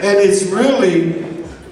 And it's really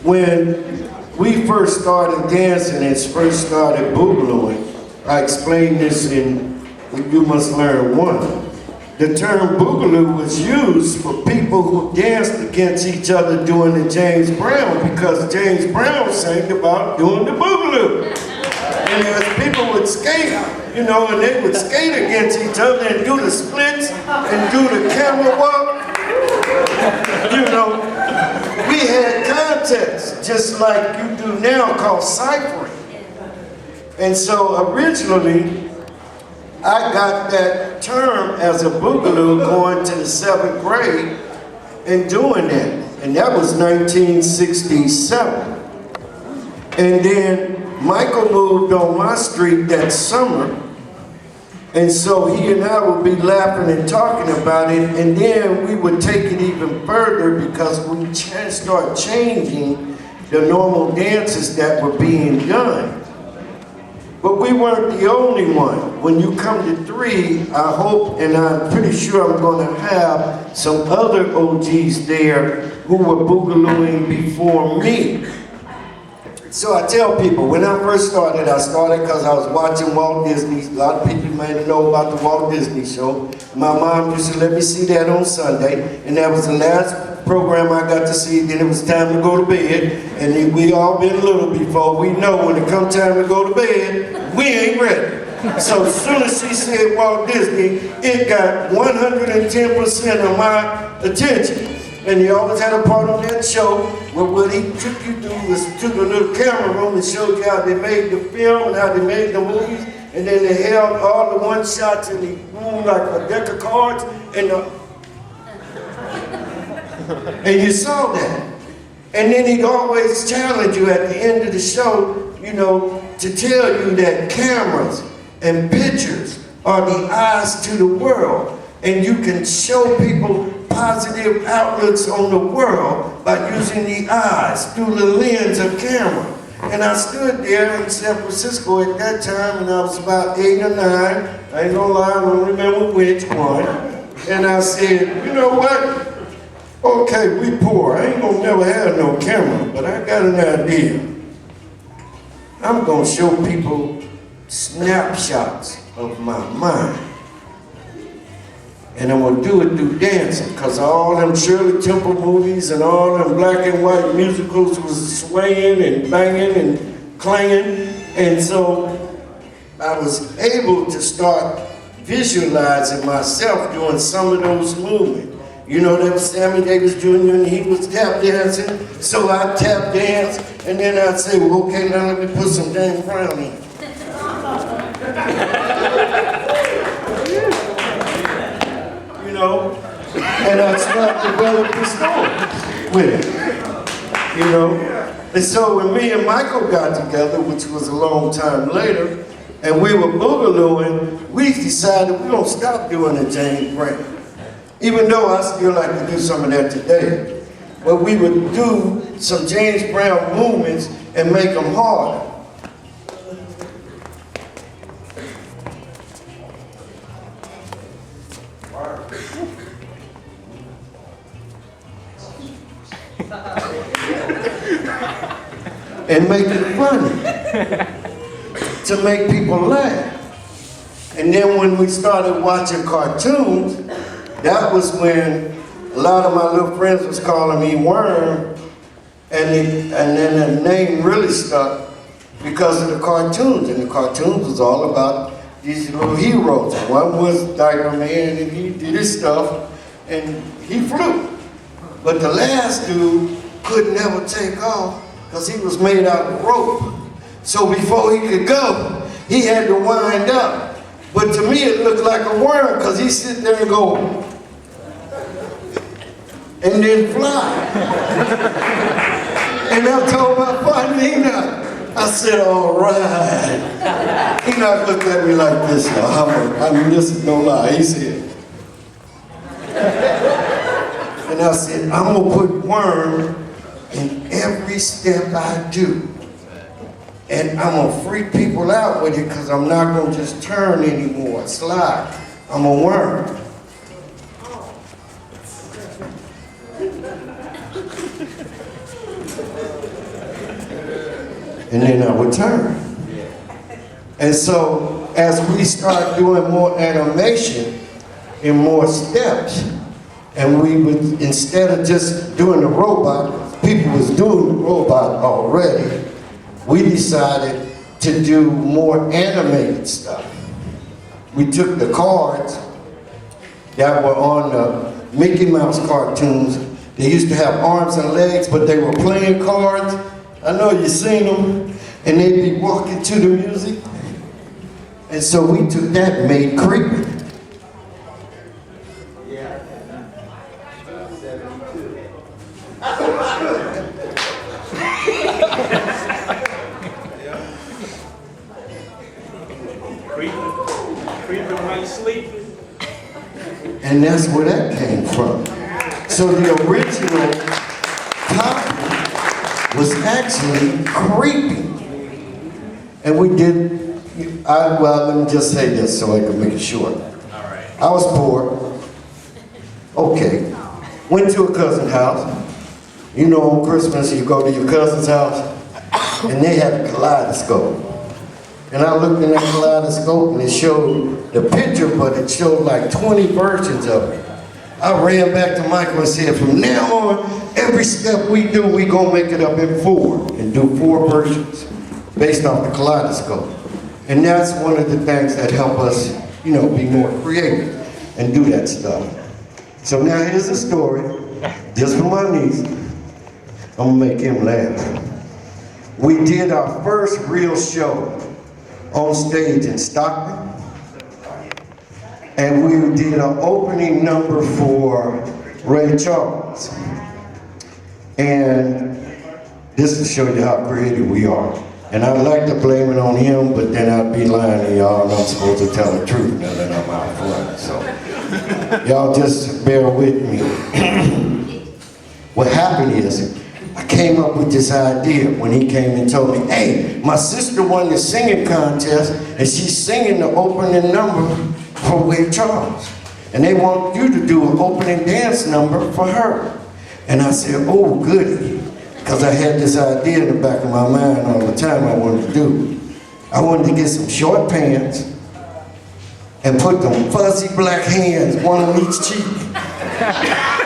when we first started dancing and first started boogalooing. I explained this in You Must Learn 1. The term boogaloo was used for people who danced against each other during the James Brown, because James Brown sang about doing the boogaloo. And as people would skate, you know, and they would skate against each other and do the splits and do the camera walk. You know, we had contests just like you do now called ciphering. And so originally, I got that term as a boogaloo going to the 7th grade and doing that. And that was 1967. And then Michael moved on my street that summer. And so he and I would be laughing and talking about it. And then we would take it even further because we started changing the normal dances that were being done. But we weren't the only one. When you come to 3, I hope, and I'm pretty sure I'm going to have some other OGs there who were boogalooing before me. So I tell people, when I first started because I was watching Walt Disney. A lot of people may know about the Walt Disney Show. My mom used to let me see that on Sunday, and that was the last program I got to see. Then it was time to go to bed, and we all been little before. We know when it comes time to go to bed, we ain't ready. So as soon as she said Walt Disney, it got 110% of my attention. And he always had a part on that show where what he took you through was to the little camera room and showed you how they made the film and how they made the movies. And then they held all the one shots in the room like a deck of cards. And you saw that. And then he'd always challenge you at the end of the show, you know, to tell you that cameras and pictures are the eyes to the world. And you can show people positive outlooks on the world by using the eyes through the lens of camera. And I stood there in San Francisco at that time, and I was about 8 or 9. I ain't gonna lie, I don't remember which one. And I said, you know what? Okay, we poor. I ain't gonna never have no camera, but I got an idea. I'm gonna show people snapshots of my mind. And I'm gonna do it through dancing, because all them Shirley Temple movies and all them black and white musicals was swaying and banging and clanging. And so I was able to start visualizing myself doing some of those movements. You know, that was Sammy Davis Jr. and he was tap dancing, so I tap dance, and then I'd say, well, okay, now let me put some James Brown in. You know, and I started developing stories with it, you know. And so when me and Michael got together, which was a long time later, and we were boogalooing, we decided we don't stop doing the James Brown. Even though I still like to do some of that today. But we would do some James Brown movements and make them harder. And make it funny. To make people laugh. And then when we started watching cartoons, that was when a lot of my little friends was calling me Worm, and then the name really stuck because of the cartoons. And the cartoons was all about these little heroes. One was Diaper Man, and he did his stuff, and he flew. But the last dude could never take off because he was made out of rope. So before he could go, he had to wind up. But to me, it looked like a worm because he sit there and go, and then fly. And I told my partner Enoch, I said, all right. Enoch looked at me like this, I mean, this is no lie. He said, and I said, I'm gonna put worm in every step I do. And I'm gonna freak people out with it because I'm not gonna just turn anymore, slide. I'm a worm. and then I would turn. And so as we start doing more animation and more steps, and we would, instead of just doing the robot, people was doing the robot already, we decided to do more animated stuff. We took the cards that were on the Mickey Mouse cartoons. They used to have arms and legs, but they were playing cards. I know you've seen them, and they'd be walking to the music. And so we took that and made creepy. Creeping while you sleep. And that's where that came from. So the original topic was actually creepy. And we did, well, let me just say this so I can make it short. All right. I was poor. Okay. Went to a cousin's house. You know, on Christmas, you go to your cousin's house, and they had a kaleidoscope. And I looked in that kaleidoscope, and it showed the picture, but it showed like 20 versions of it. I ran back to Michael and said, from now on, every step we do, we gonna make it up in 4, and do 4 versions based off the kaleidoscope. And that's one of the things that help us, you know, be more creative and do that stuff. So now here's the story, just for my niece. I'm gonna make him laugh. We did our first real show on stage in Stockton, and we did an opening number for Ray Charles. And this will show you how creative we are. And I'd like to blame it on him, but then I'd be lying to y'all, and I'm supposed to tell the truth now that I'm out front. So y'all just bear with me. What happened is, I came up with this idea when he came and told me, hey, my sister won the singing contest, and she's singing the opening number for Ray Charles. And they want you to do an opening dance number for her. And I said, oh, goody. Because I had this idea in the back of my mind all the time I wanted to do. I wanted to get some short pants and put them fuzzy black hands, one on each cheek.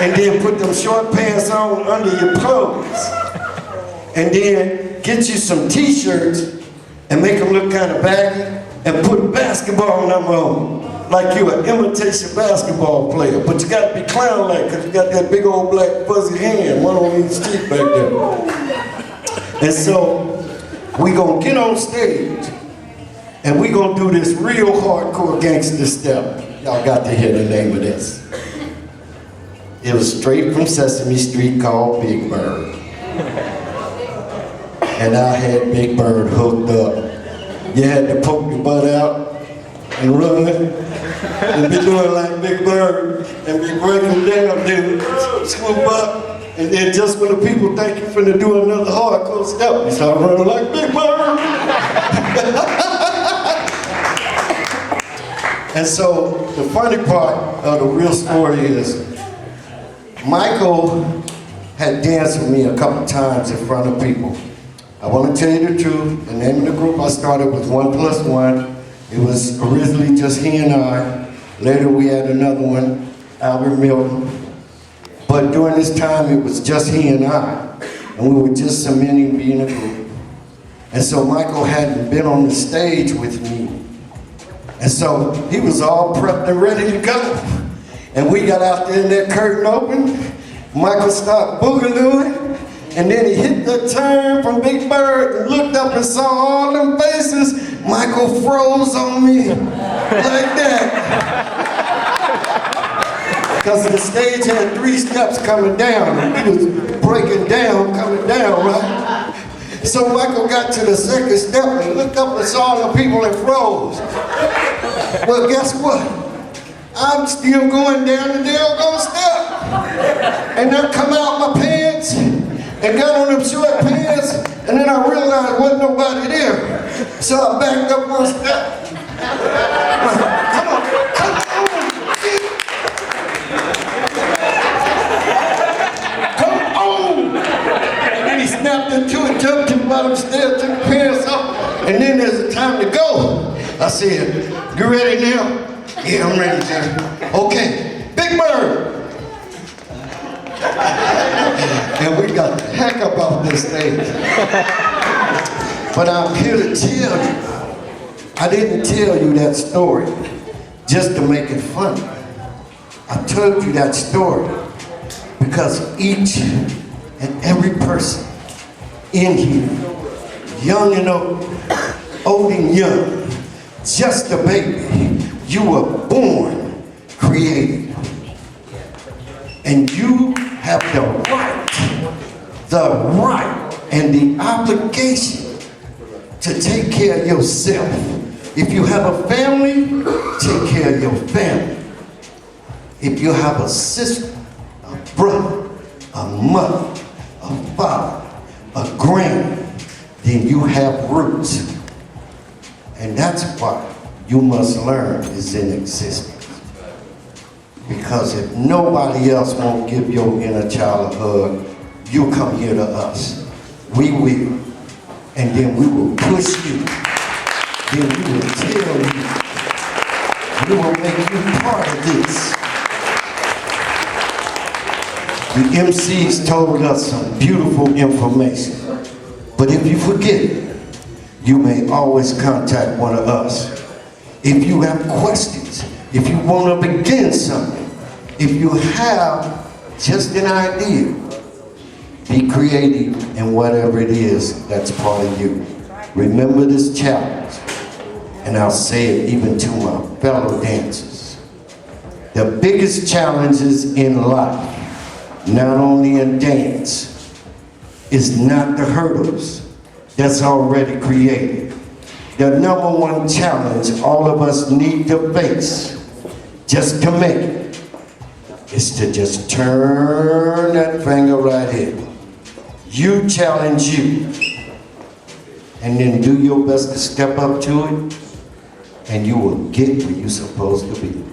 And then put them short pants on under your clothes. And then get you some t-shirts and make them look kind of baggy and put basketball number on. Like you're an imitation basketball player, but you gotta be clown-like because you got that big old black fuzzy hand, one on each cheek back there. And so we gonna get on stage and we gonna do this real hardcore gangster step. Y'all got to hear the name of this. It was straight from Sesame Street called Big Bird. And I had Big Bird hooked up. You had to poke your butt out and run and be doing like Big Bird and be breaking down, then swoop up, and then just when the people think you're finna do another hardcore step, you start running like Big Bird. And so the funny part of the real story is Michael had danced with me a couple times in front of people. I want to tell you the truth. The name of the group I started with 1+1. It was originally just he and I. Later we had another one, Albert Milton. But during this time it was just he and I. And we were just cementing being a group. And so Michael hadn't been on the stage with me. And so he was all prepped and ready to go. And we got out there and that curtain opened. Michael started boogalooing. And then he hit the turn from Big Bird and looked up and saw all them faces. Michael froze on me like that. Because the stage had 3 steps coming down. And he was breaking down, coming down, right? So Michael got to the 2nd step and looked up and saw the people and froze. Well, guess what? I'm still going down the doggone step. And I come out my pants and got on them short pants, and then I realized wasn't nobody there. So I backed up 1 step. Come on. Come on. And then he snapped into it, jumped in my got them still, took the pants off, and then there's a time to go. I said, you ready now? Yeah, I'm ready, Jerry. Okay, Big Bird. And we got the heck up off this stage. But I'm here to tell you, I didn't tell you that story just to make it funny. I told you that story because each and every person in here, young and old and young, just a baby, you were born created. And you have the right and the obligation to take care of yourself. If you have a family, take care of your family. If you have a sister, a brother, a mother, a father, a granny, then you have roots. And that's why you must learn is in existence. Because if nobody else won't give your inner child a hug, you come here to us. We will. And then we will push you. Then we will tell you. We will make you part of this. The MCs told us some beautiful information. But if you forget it, you may always contact one of us. If you have questions, if you want to begin something, if you have just an idea, be creative in whatever it is that's part of you. Remember this challenge, and I'll say it even to my fellow dancers. The biggest challenges in life, not only in dance, is not the hurdles that's already created. The number one challenge all of us need to face, just to make it, is to just turn that finger right here. You challenge you, and then do your best to step up to it, and you will get where you're supposed to be.